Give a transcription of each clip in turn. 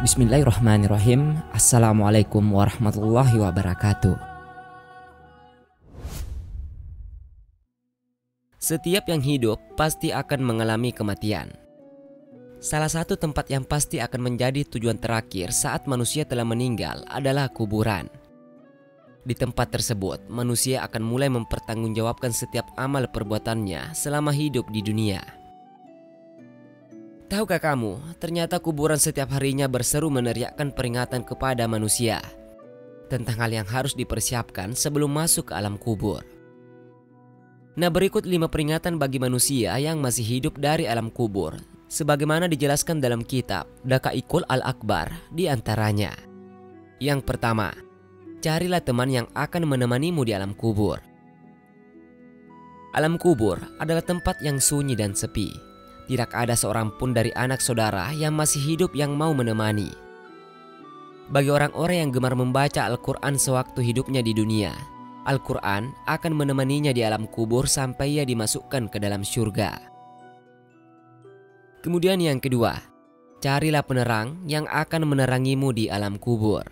Bismillahirrahmanirrahim. Assalamualaikum warahmatullahi wabarakatuh. Setiap yang hidup pasti akan mengalami kematian. Salah satu tempat yang pasti akan menjadi tujuan terakhir saat manusia telah meninggal adalah kuburan. Di tempat tersebut, manusia akan mulai mempertanggungjawabkan setiap amal perbuatannya selama hidup di dunia. Tahukah kamu, ternyata kuburan setiap harinya berseru meneriakkan peringatan kepada manusia tentang hal yang harus dipersiapkan sebelum masuk ke alam kubur. Nah, berikut 5 peringatan bagi manusia yang masih hidup dari alam kubur, sebagaimana dijelaskan dalam kitab Daqaiqul Al-Akbar di antaranya. Yang pertama, carilah teman yang akan menemanimu di alam kubur. Alam kubur adalah tempat yang sunyi dan sepi. Tidak ada seorang pun dari anak saudara yang masih hidup yang mau menemani. Bagi orang-orang yang gemar membaca Al-Quran sewaktu hidupnya di dunia, Al-Quran akan menemaninya di alam kubur sampai ia dimasukkan ke dalam surga. Kemudian yang kedua, carilah penerang yang akan menerangimu di alam kubur.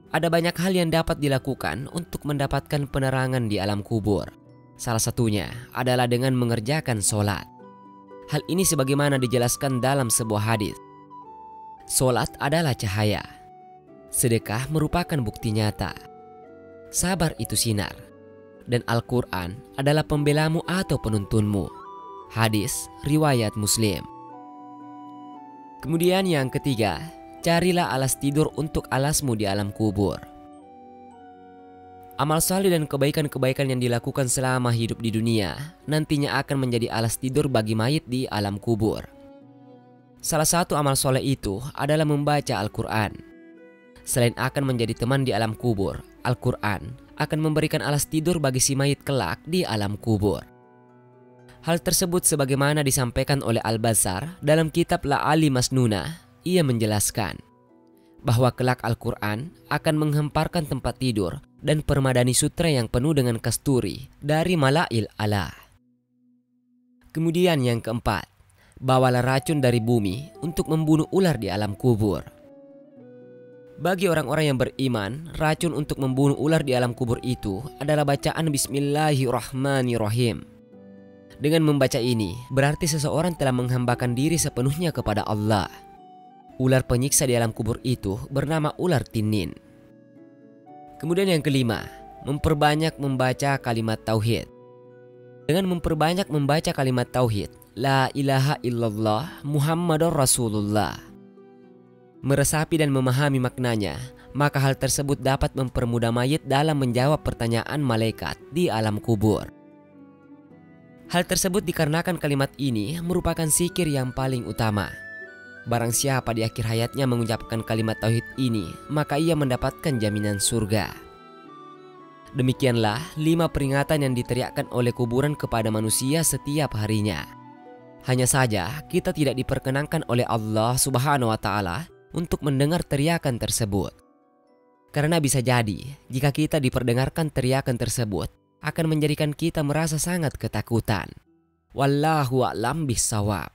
Ada banyak hal yang dapat dilakukan untuk mendapatkan penerangan di alam kubur. Salah satunya adalah dengan mengerjakan sholat. Hal ini sebagaimana dijelaskan dalam sebuah hadis. Sholat adalah cahaya. Sedekah merupakan bukti nyata. Sabar itu sinar. Dan Al-Quran adalah pembelamu atau penuntunmu. Hadis riwayat Muslim. Kemudian yang ketiga, carilah alas tidur untuk alasmu di alam kubur. Amal saleh dan kebaikan-kebaikan yang dilakukan selama hidup di dunia nantinya akan menjadi alas tidur bagi mayit di alam kubur. Salah satu amal soleh itu adalah membaca Al-Quran. Selain akan menjadi teman di alam kubur, Al-Quran akan memberikan alas tidur bagi si mayit kelak di alam kubur. Hal tersebut sebagaimana disampaikan oleh Al-Bazzar dalam kitab La'ali Masnunah. Ia menjelaskan bahwa kelak Al-Quran akan menghemparkan tempat tidur dan permadani sutra yang penuh dengan kasturi dari Mala'il A'la. Kemudian yang keempat, bawalah racun dari bumi untuk membunuh ular di alam kubur. Bagi orang-orang yang beriman, racun untuk membunuh ular di alam kubur itu adalah bacaan Bismillahirrahmanirrahim. Dengan membaca ini, berarti seseorang telah menghambakan diri sepenuhnya kepada Allah. Ular penyiksa di alam kubur itu bernama ular tinin. Kemudian yang kelima, memperbanyak membaca kalimat tauhid. Dengan memperbanyak membaca kalimat tauhid, La ilaha illallah Muhammadur Rasulullah, meresapi dan memahami maknanya, maka hal tersebut dapat mempermudah mayit dalam menjawab pertanyaan malaikat di alam kubur. Hal tersebut dikarenakan kalimat ini merupakan zikir yang paling utama. Barang siapa di akhir hayatnya mengucapkan kalimat tauhid ini, maka ia mendapatkan jaminan surga. Demikianlah 5 peringatan yang diteriakkan oleh kuburan kepada manusia setiap harinya. Hanya saja kita tidak diperkenankan oleh Allah Subhanahu wa Ta'ala untuk mendengar teriakan tersebut. Karena bisa jadi jika kita diperdengarkan teriakan tersebut akan menjadikan kita merasa sangat ketakutan. Wallahu a'lam bishawab.